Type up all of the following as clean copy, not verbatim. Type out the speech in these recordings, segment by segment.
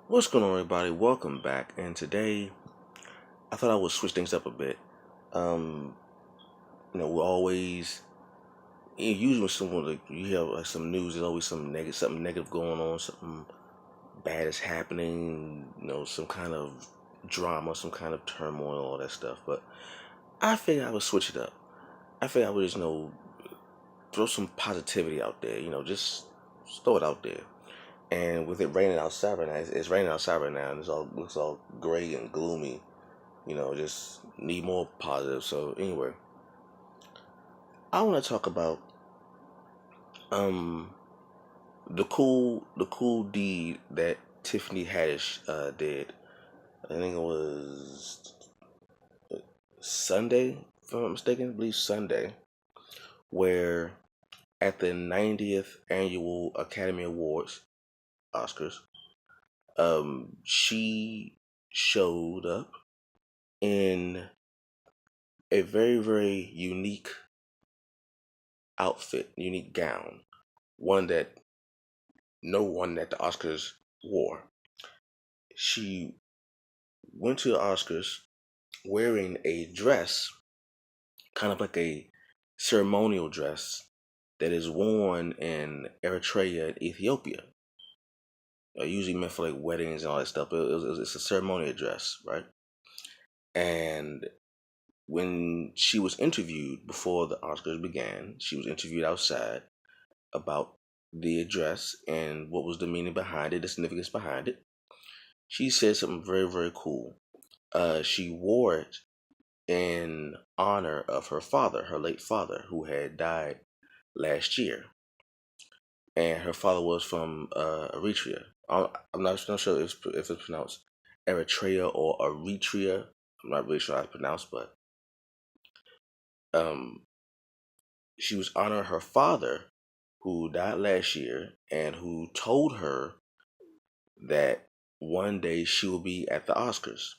What's going on, everybody? Welcome back. And today, I thought I would switch things up a bit. Um, we're always usually when someone like you hear like some news, there's always something negative going on, something bad is happening. Some kind of drama, some kind of turmoil, all that stuff. But I figured I would switch it up. I figured I would just throw some positivity out there. Just throw it out there. And with it raining outside right now, it's raining outside right now, and looks all gray and gloomy. Just need more positive. So anyway, I want to talk about um the cool deed that Tiffany Haddish did. I think it was Sunday, if I'm not mistaken. I believe Sunday, where at the 90th annual Academy Awards, Oscars, she showed up in a very very unique outfit, unique gown, one that no one at the Oscars wore. She went to the Oscars wearing a dress, kind of like a ceremonial dress that is worn in Eritrea and Ethiopia. Usually meant for like weddings and all that stuff. It's a ceremonial dress, right? And when she was interviewed before the Oscars began, she was interviewed outside about the address and what was the meaning behind it, the significance behind it. She said something very, very cool. She wore it in honor of her father, her late father, who had died last year. And her father was from Eritrea. I'm not sure if it's pronounced Eritrea or Eritrea. I'm not really sure how it's pronounced, but um, she was honoring her father, who died last year, and who told her that one day she will be at the Oscars.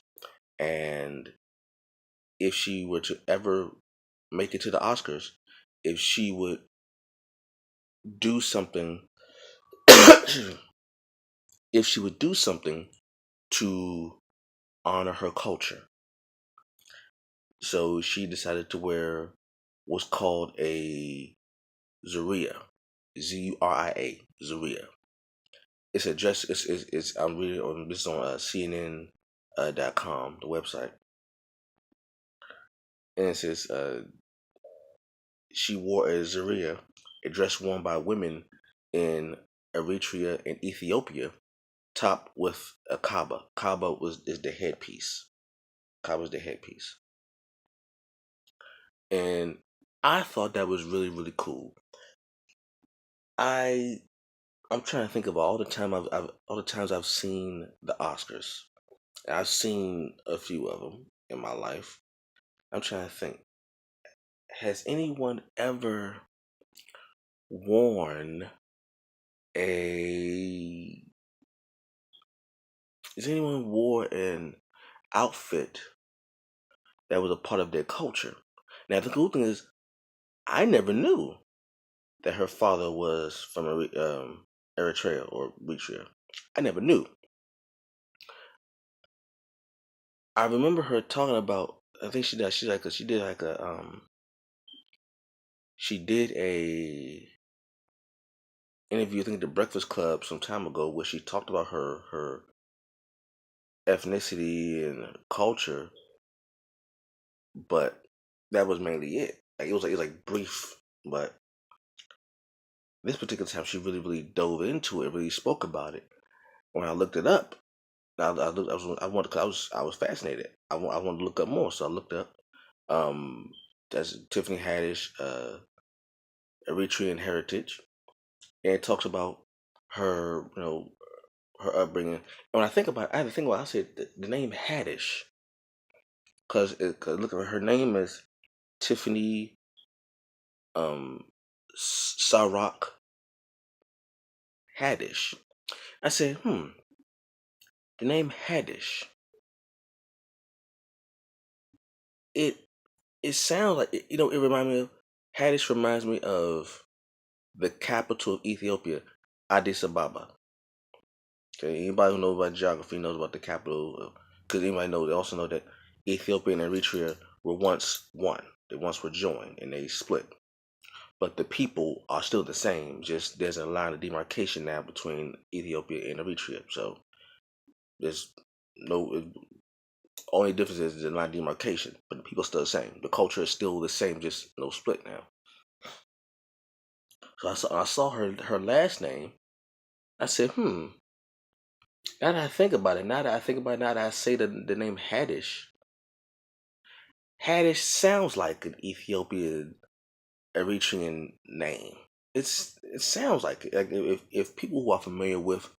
And if she were to ever make it to the Oscars, if she would do something, if she would do something to honor her culture. So she decided to wear what's called a Zuria, Zuria, Zuria. It's a dress. It's I'm reading on this on CNN.com, the website, and it says she wore a Zuria, a dress worn by women in Eritrea and Ethiopia, topped with a kaba. Kaba is the headpiece. Kaba is the headpiece, and I thought that was really really cool. I I'm trying to think of all the times I've seen the Oscars. I've seen a few of them in my life. I'm trying to think. Has anyone ever worn a? Has anyone wore an outfit that was a part of their culture? Now the cool thing is, I never knew that her father was from Eritrea or Eritrea. I never knew. I remember her talking about. I think she did like a she did a interview, I think, at the Breakfast Club some time ago, where she talked about her ethnicity and culture, but that was mainly it. Like it was like brief, but this particular time she really really dove into it, really spoke about it. When I looked it up, I looked, I wanted, cause I was fascinated. I wanted to look up more, so I looked up. That's Tiffany Haddish, Eritrean heritage, and it talks about her, her upbringing. And when I think about, it, I had to think about. I said the name Haddish, cause look at her name is Tiffany Sarak Haddish. I said, the name Haddish. It it sounds like it reminds me of Haddish reminds me of the capital of Ethiopia, Addis Ababa. Okay, anybody who knows about geography knows about the capital. Because anybody knows, they also know that Ethiopia and Eritrea were once one. They once were joined and they split. But the people are still the same. Just there's a line of demarcation now between Ethiopia and Eritrea. So there's no only difference is the line of demarcation, but the people are still the same. The culture is still the same, just no split now. So I saw her last name. I said, Now that I think about it, now that I say the name Haddish, Haddish sounds like an Ethiopian Eritrean name. It sounds like it. Like if people who are familiar with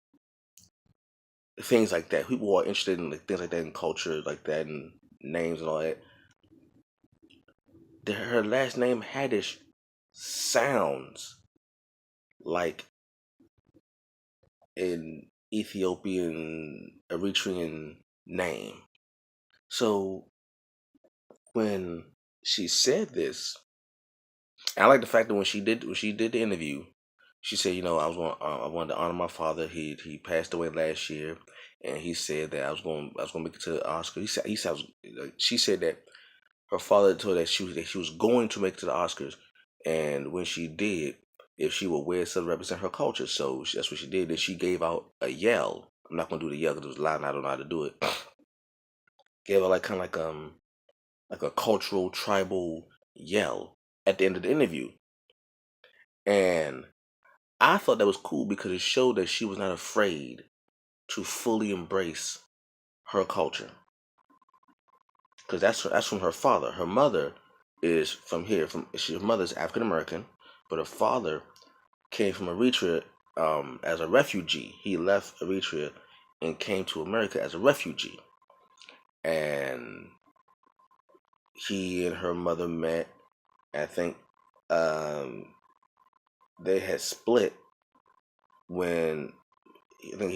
things like that, people who are interested in like, things like that in culture like that and names and all that, her last name Haddish sounds like an Ethiopian Eritrean name. So when she said this, I like the fact that when she did the interview, she said, I wanted to honor my father. He passed away last year, and he said that I was going to make it to the Oscar. She said that her father told her that she was going to make it to the Oscars, and when she did, if she would wear something to represent her culture, so that's what she did. Then she gave out a yell. I'm not gonna do the yell because it was loud and I don't know how to do it. Gave out like kind of like a cultural tribal yell at the end of the interview, and I thought that was cool because it showed that she was not afraid to fully embrace her culture. Because that's from her father. Her mother is from here. Her mother's African American, but her father came from Eritrea as a refugee. He left Eritrea and came to America as a refugee. And he and her mother met. I think they had split when I think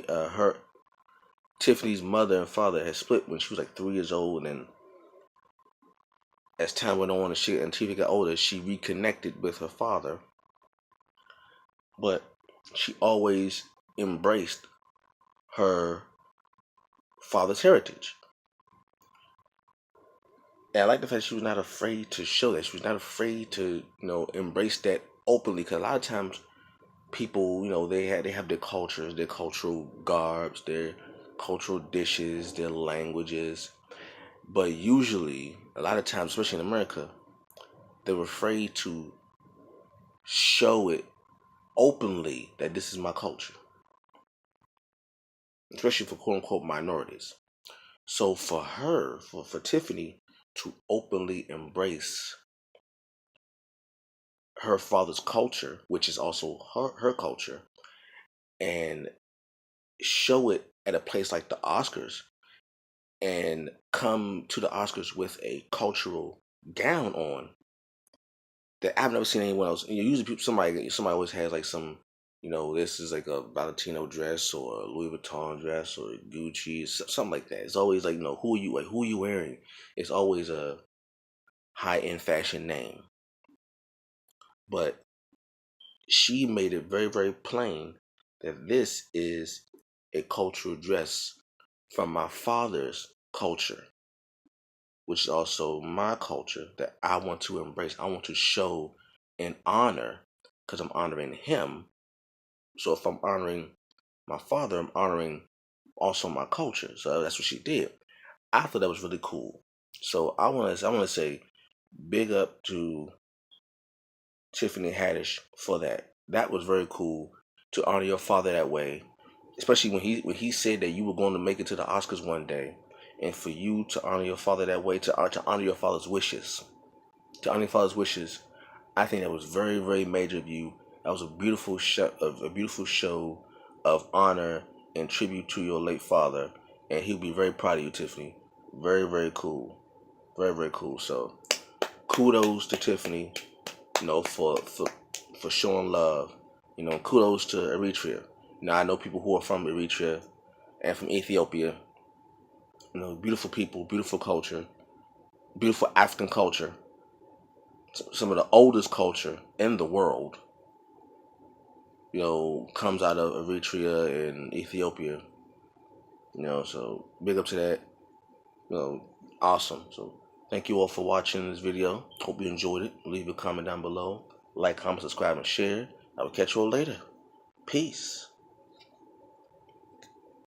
her Tiffany's mother and father had split when she was like 3 years old, and as time went on and Tiffany got older, she reconnected with her father, but she always embraced her father's heritage. And I like the fact she was not afraid to show that. She was not afraid to, embrace that openly. Because a lot of times people, they have their cultures, their cultural garbs, their cultural dishes, their languages. But usually, a lot of times, especially in America, they're afraid to show it openly that this is my culture, especially for quote unquote minorities. So for her, for Tiffany to openly embrace her father's culture, which is also her culture, and show it at a place like the Oscars, and come to the Oscars with a cultural gown on that I've never seen anyone else. Usually, somebody always has like some, this is like a Valentino dress or a Louis Vuitton dress or Gucci, something like that. It's always like, who are you wearing? It's always a high end fashion name, but she made it very, very plain that this is a cultural dress from my father's culture, which is also my culture that I want to embrace. I want to show and honor because I'm honoring him. So if I'm honoring my father, I'm honoring also my culture. So that's what she did. I thought that was really cool. So I want to say big up to Tiffany Haddish for that. That was very cool to honor your father that way, especially when he said that you were going to make it to the Oscars one day, and for you to honor your father that way, to honor your father's wishes, to honor your father's wishes. I think that was very, very major of you. That was a beautiful show of honor and tribute to your late father, and he'll be very proud of you, Tiffany. Very, very cool. Very, very cool. So kudos to Tiffany, for showing love. Kudos to Eritrea. I know people who are from Eritrea and from Ethiopia. Beautiful people, beautiful culture, beautiful African culture, some of the oldest culture in the world. comes out of Eritrea and Ethiopia. So big up to that. Awesome. So thank you all for watching this video. Hope you enjoyed it. Leave a comment down below. Like, comment, subscribe, and share. I will catch you all later. Peace.